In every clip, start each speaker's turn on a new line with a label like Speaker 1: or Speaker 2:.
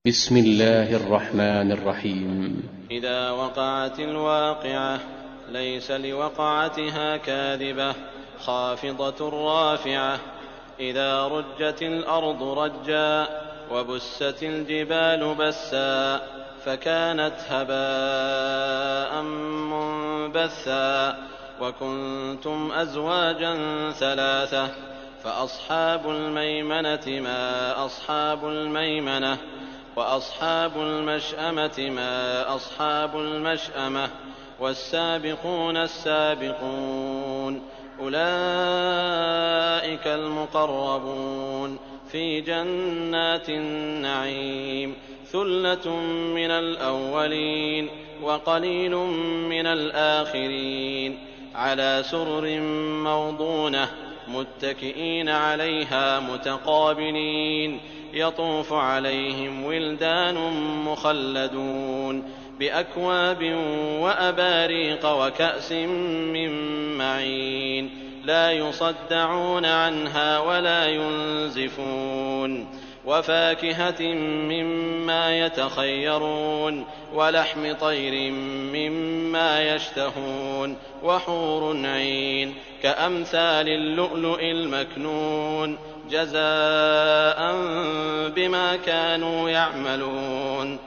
Speaker 1: بسم الله الرحمن الرحيم.
Speaker 2: إذا وقعت الواقعة ليس لوقعتها كاذبة خافضة رافعة. إذا رجت الأرض رجا وبست الجبال بسا فكانت هباء منبثا وكنتم أزواجا ثلاثة فأصحاب الميمنة ما أصحاب الميمنة وأصحاب المشأمة ما أصحاب المشأمة والسابقون السابقون أولئك المقربون في جنات النعيم ثلة من الأولين وقليل من الآخرين على سرر موضونة متكئين عليها متقابلين يطوف عليهم ولدان مخلدون بأكواب وأباريق وكأس من معين لا يصدعون عنها ولا ينزفون وفاكهة مما يتخيرون ولحم طير مما يشتهون وحور عين كأمثال اللؤلؤ المكنون جزاء بما كانوا يعملون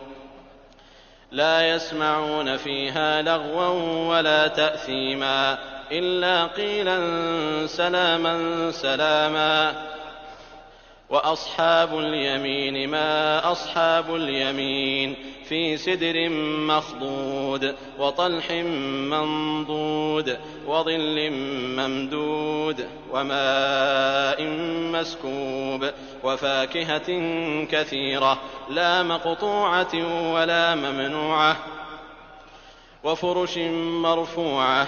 Speaker 2: لا يسمعون فيها لغوا ولا تأثيما إلا قيلا سلاما سلاما. وأصحاب اليمين ما أصحاب اليمين في سدر مخضود وطلح منضود وظل ممدود وماء مسكوب وفاكهة كثيرة لا مقطوعة ولا ممنوعة وفرش مرفوعة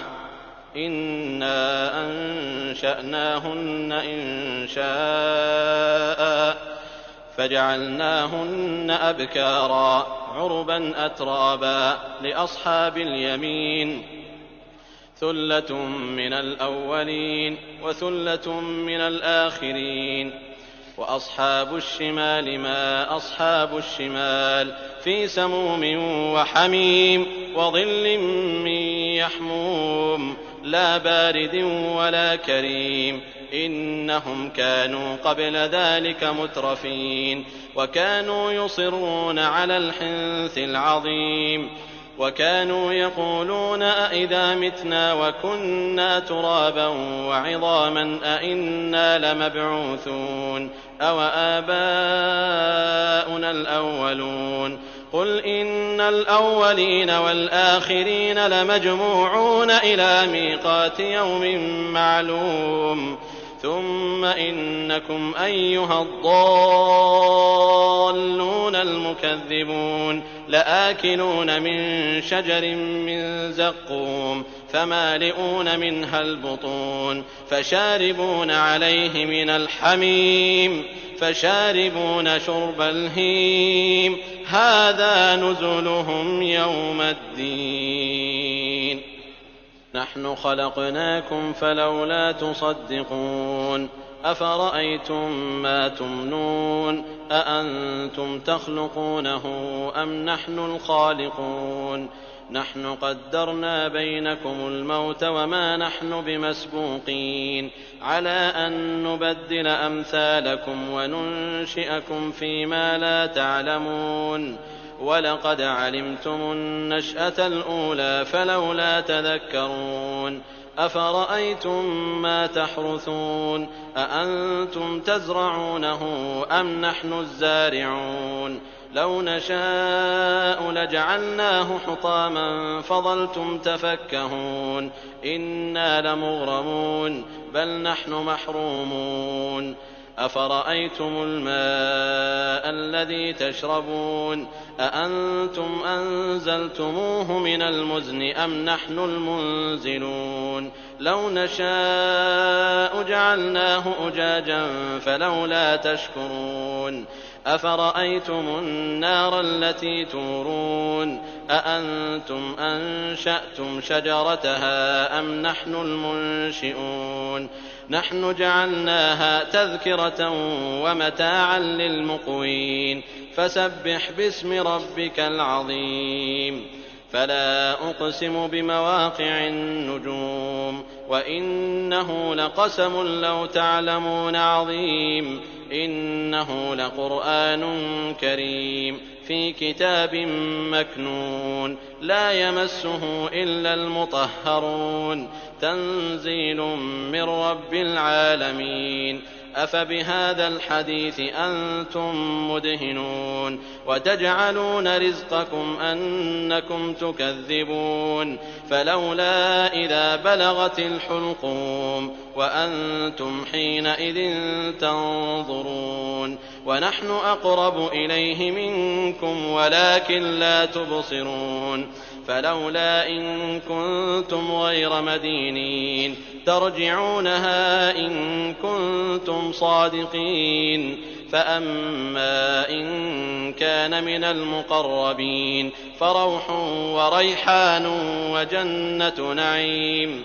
Speaker 2: إنا أنشأناهن إنشاء فجعلناهن أبكارا عربا أترابا لأصحاب اليمين ثلة من الأولين وثلة من الآخرين. وأصحاب الشمال ما أصحاب الشمال في سموم وحميم وظل من يحموم لا بارد ولا كريم إنهم كانوا قبل ذلك مترفين وكانوا يصرون على الحنث العظيم وكانوا يقولون أئذا متنا وكنا ترابا وعظاما أئنا لمبعوثون أو آباؤنا الأولون قل إن الأولين والآخرين لمجموعون إلى ميقات يوم معلوم ثم إنكم أيها الضالون المكذبون لآكلون من شجر من زقوم فمالئون منها البطون فشاربون عليه من الحميم فشاربون شرب الهيم هذا نزلهم يوم الدين نحن خلقناكم فلولا تصدقون أفرأيتم ما تمنون أأنتم تخلقونه أم نحن الخالقون نحن قدرنا بينكم الموت وما نحن بمسبوقين على أن نبدل أمثالكم وننشئكم فيما لا تعلمون ولقد علمتم النشأة الأولى فلولا تذكرون أفرأيتم ما تحرثون أأنتم تزرعونه أم نحن الزارعون لو نشاء لجعلناه حطاما فظلتم تفكهون إنا لمغرمون بل نحن محرومون أفرأيتم الماء الذي تشربون أأنتم أنزلتموه من المزن أم نحن المنزلون لو نشاء جعلناه أجاجا فلولا تشكرون أفرأيتم النار التي تورون أأنتم أنشأتم شجرتها أم نحن المنشئون نحن جعلناها تذكرة ومتاعا للمقوين فسبح باسم ربك العظيم فلا أقسم بمواقع النجوم وإنه لقسم لو تعلمون عظيم إنه لقرآن كريم في كتاب مكنون لا يمسه إلا المطهرون تنزيل من رب العالمين أفبهذا الحديث أنتم مدهنون وتجعلون رزقكم أنكم تكذبون فلولا إذا بلغت الحلقوم وأنتم حينئذ تنظرون ونحن أقرب إليه منكم ولكن لا تبصرون فلولا إن كنتم غير مدينين ترجعونها إن كنتم صادقين فأما إن كان من المقربين فروح وريحان وجنة نعيم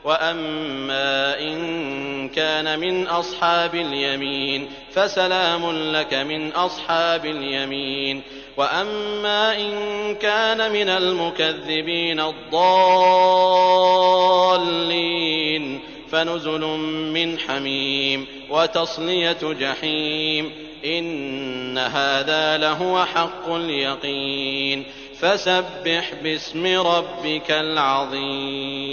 Speaker 2: وأما إن كان من أصحاب اليمين فسلام لك من أصحاب اليمين وأما إن كان من المكذبين الضالين فنزل من حميم وتصلية جحيم إن هذا لهو حق اليقين فسبح باسم ربك العظيم